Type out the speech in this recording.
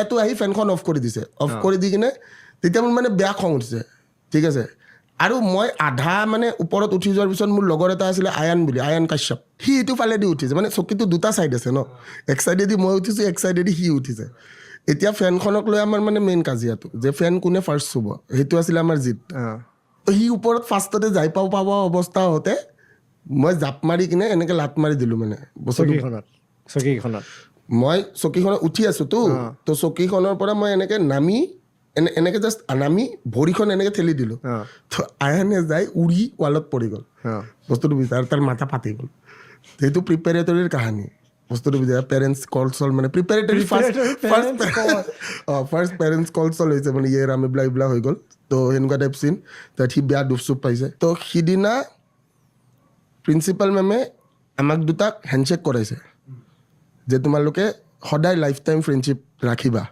এইটো আহি ফেনখন অফ কৰি দিছে অফ কৰি দি কিনে তেতিয়া মোৰ মানে বেয়া খং উঠিছে ঠিক আছে আৰু মই আধা মানে ওপৰত উঠি যোৱাৰ পিছত মোৰ লগৰ এটা আছিলে আয়ান কাশ্যপ সি এইটো ফালেদি উঠিছে মানে চকীটো দুটা ছাইড আছে ন এক ছাইডেদি মই উঠিছোঁ এক ছাইডেদি সি উঠিছে এতিয়া ফেনখনক লৈ আমাৰ মানে মেইন কাজিয়াটো যে ফেন কোনে ফাৰ্ষ্ট চুব সেইটো আছিলে আমাৰ জিত সি ওপৰত ফাৰ্ষ্টতে যাই পাব অৱস্থা হওঁতে মই জাপ মাৰি কিনে এনেকৈ লাট মাৰি দিলোঁ মানে চকীখনত মই চকীখনত উঠি আছোঁ তো চকীখনৰ পৰা মই এনেকৈ নামি এনেকৈ জাষ্ট নামি ভৰিখন এনেকৈ ঠেলি দিলোঁ তো আয়ানে যাই উৰি ৱালত পৰি গ'ল বস্তুটো বিচাৰ তাৰ মাথা ফাটি গ'ল সেইটো প্ৰিপেৰেটৰীৰ কাহিনী বস্তুটো বিচাৰ পেৰেণ্টছ কল চল মানে প্ৰিপেৰেটৰী ফাৰ্ষ্ট পেৰেণ্টছ কল চল হৈছে মানে ইয়ে ৰাম এইবিলাক হৈ গ'ল তো সেনেকুৱা টাইপ চিন তাত সি বেয়া দুখ চুপ পাইছে তো সিদিনা প্ৰিন্সিপাল মেমে আমাক দুটাক হেণ্ডশ্বেক কৰাইছে যে তোমালোকে সদায় লাইফ টাইম ফ্ৰেণ্ডশ্বিপ ৰাখিবা